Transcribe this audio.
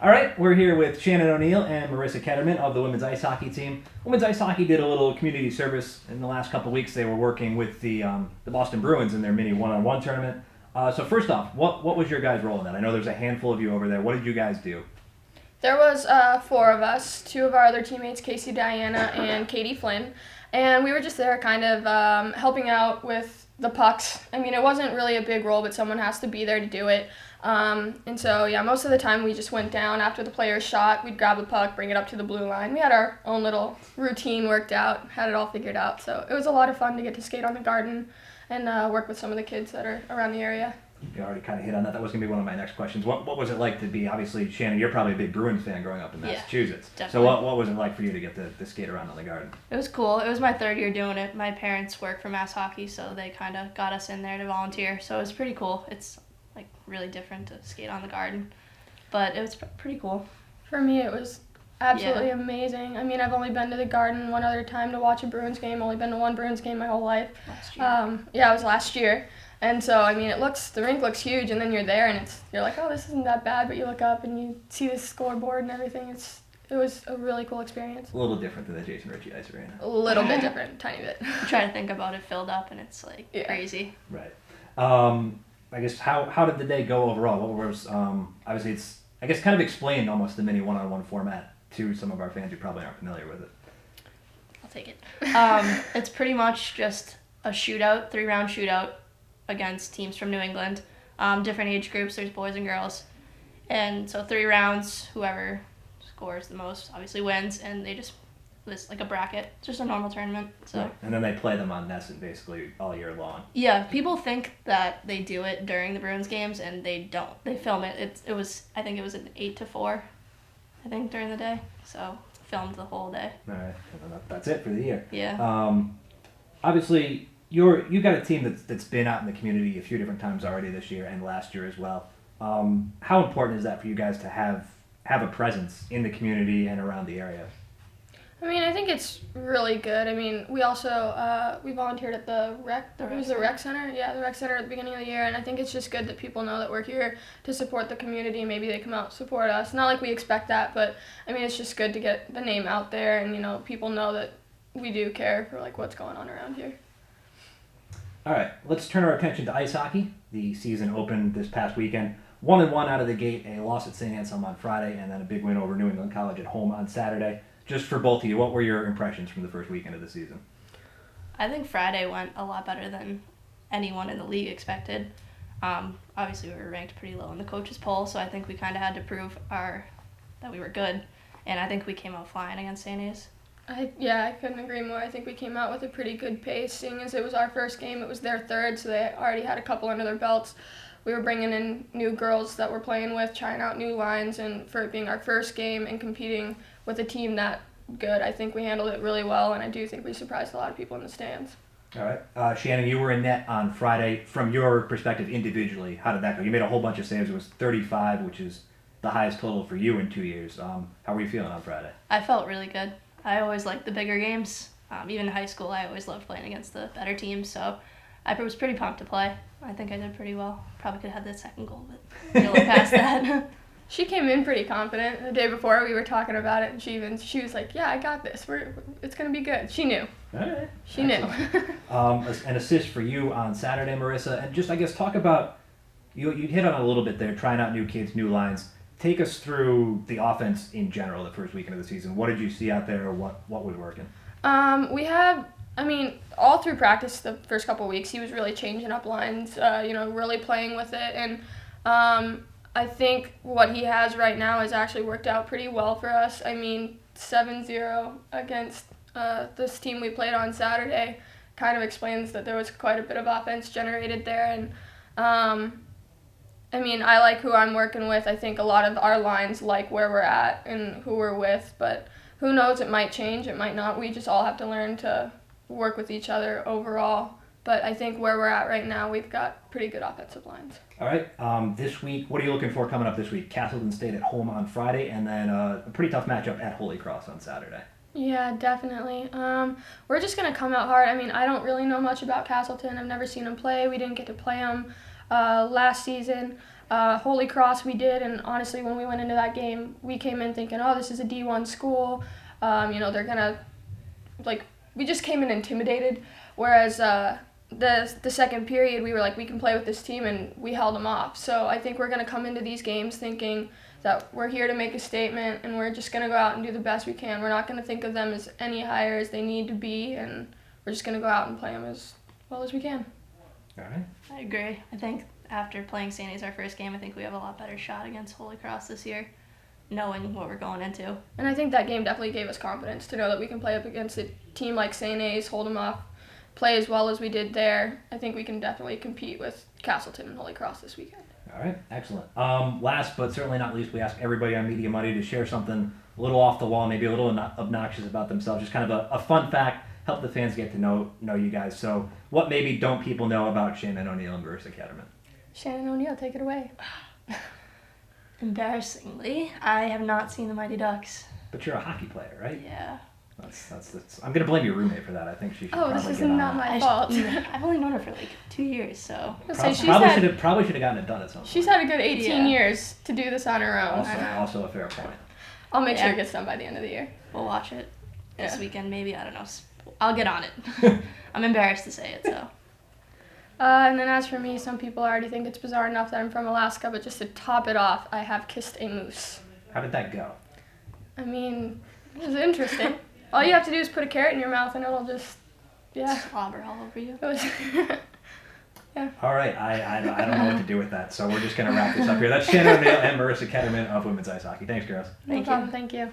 All right, we're here with Shannon O'Neil and Marisa Ketterman of the women's ice hockey team. Women's ice hockey did a little community service in the last couple of weeks. They were working with the Boston Bruins in their mini one-on-one tournament. So first off, what was your guys' role in that? I know there's a handful of you over there. What did you guys do? There was 4 of us, 2 of our other teammates, Casey Diana and Katie Flynn, and we were just there kind of helping out with the pucks. I mean, it wasn't really a big role, but someone has to be there to do it. And so, yeah, most of the time we just went down after the players shot. We'd grab the puck, bring it up to the blue line. We had our own little routine worked out, had it all figured out. So it was a lot of fun to get to skate on the garden and work with some of the kids that are around the area. You already kind of hit on that. That was going to be one of my next questions. What was it like to be, obviously, Shannon, you're probably a big Bruins fan growing up in Massachusetts. Yeah, so what was it like for you to get to skate around on the garden? It was cool. It was my 3rd year doing it. My parents work for Mass Hockey, so they kind of got us in there to volunteer. So it was pretty cool. It's like really different to skate on the garden, but it was pretty cool. For me, it was absolutely amazing. I mean, I've only been to the garden one other time to watch a Bruins game. Only been to one Bruins game my whole life. Last year. Yeah, it was last year. And so, I mean, the rink looks huge, and then you're there, and you're like, oh, this isn't that bad, but you look up and you see the scoreboard and everything. It was a really cool experience. A little different than the Jason Ritchie Ice Arena. A little bit different, tiny bit. You try to think about it filled up, and it's like crazy. Right. I guess how did the day go overall? What was obviously it's I guess kind of explain almost the mini one-on-one format to some of our fans who probably aren't familiar with it. I'll take it. It's pretty much just a shootout, 3-round shootout against teams from New England. Different age groups, there's boys and girls. And so 3 rounds, whoever scores the most obviously wins, and they just it's like a bracket. It's just a normal tournament. So right. And then they play them on Nesson basically all year long. Yeah, people think that they do it during the Bruins games, and they don't. They film it. I think it was an 8 to 4, I think, during the day. So filmed the whole day. All right, that's it for the year. Yeah. Obviously, you got a team that's been out in the community a few different times already this year and last year as well. How important is that for you guys to have a presence in the community and around the area? I mean, I think it's really good. I mean, we also we volunteered at the rec center. Yeah, the rec center at the beginning of the year, and I think it's just good that people know that we're here to support the community. Maybe they come out support us. Not like we expect that, but I mean, it's just good to get the name out there, and people know that we do care for like what's going on around here. All right, let's turn our attention to ice hockey. The season opened this past weekend. 1-1 out of the gate, a loss at St. Anselm on Friday, and then a big win over New England College at home on Saturday. Just for both of you, what were your impressions from the first weekend of the season? I think Friday went a lot better than anyone in the league expected. Obviously, we were ranked pretty low in the coaches' poll, so I think we kind of had to prove that we were good, and I think we came out flying against St. A's. I couldn't agree more. I think we came out with a pretty good pace, seeing as it was our first game. It was their 3rd, so they already had a couple under their belts. We were bringing in new girls that we're playing with, trying out new lines, and for it being our first game and competing with a team that good, I think we handled it really well, and I do think we surprised a lot of people in the stands. All right. Shannon, you were in net on Friday. From your perspective individually, how did that go? You made a whole bunch of saves. It was 35, which is the highest total for you in 2 years. How were you feeling on Friday? I felt really good. I always liked the bigger games. Even in high school, I always loved playing against the better teams, so I was pretty pumped to play. I think I did pretty well. Probably could have had that 2nd goal, but didn't look past that. She came in pretty confident. The day before, we were talking about it, and she was like, "Yeah, I got this. It's gonna be good." She knew. All right. She knew. An assist for you on Saturday, Marisa, and just I guess talk about you hit on it a little bit there, trying out new kids, new lines. Take us through the offense in general the first weekend of the season. What did you see out there? What was working? We had, I mean, all through practice the first couple of weeks, he was really changing up lines, really playing with it. And I think what he has right now has actually worked out pretty well for us. I mean, 7-0 against this team we played on Saturday kind of explains that there was quite a bit of offense generated there. And I mean, I like who I'm working with. I think a lot of our lines like where we're at and who we're with, but who knows, it might change, it might not. We just all have to learn to work with each other overall. But I think where we're at right now, we've got pretty good offensive lines. All right. This week, what are you looking for coming up this week? Castleton State at home on Friday, and then a pretty tough matchup at Holy Cross on Saturday. Yeah, definitely. We're just going to come out hard. I mean, I don't really know much about Castleton. I've never seen them play. We didn't get to play them last season. Holy Cross we did, and honestly, when we went into that game, we came in thinking, oh, this is a D1 school. They're gonna, we just came in intimidated. Whereas the second period, we were like, we can play with this team, and we held them off. So I think we're gonna come into these games thinking that we're here to make a statement, and we're just gonna go out and do the best we can. We're not gonna think of them as any higher as they need to be, and we're just gonna go out and play them as well as we can. All right. I agree. I think after playing St. A's our first game, I think we have a lot better shot against Holy Cross this year, knowing what we're going into. And I think that game definitely gave us confidence to know that we can play up against a team like St. A's, hold them off, play as well as we did there. I think we can definitely compete with Castleton and Holy Cross this weekend. All right, excellent. Last but certainly not least, we ask everybody on Media Money to share something a little off the wall, maybe a little obnoxious about themselves, just kind of a fun fact, help the fans get to know you guys. So what maybe don't people know about Shannon O'Neil and Marisa Ketterman? Shannon O'Neil, take it away. Embarrassingly, I have not seen the Mighty Ducks. But you're a hockey player, right? Yeah. That's I'm going to blame your roommate for that. I think she should probably This is get on not that. my fault. I've only known her for like 2 years, so. So Probably should have gotten it done at some point. She's had a good 18 years to do this on her own. Also a fair point. I'll make sure it gets done by the end of the year. We'll watch it this weekend, maybe. I don't know. I'll get on it. I'm embarrassed to say it, so. And then as for me, some people already think it's bizarre enough that I'm from Alaska, but just to top it off, I have kissed a moose. How did that go? I mean, it was interesting. All you have to do is put a carrot in your mouth and it'll just, Slobber all over you. It was All right, I don't know what to do with that, so we're just going to wrap this up here. That's Shannon O'Neil and Marisa Ketterman of Women's Ice Hockey. Thanks, girls. No problem, thank you.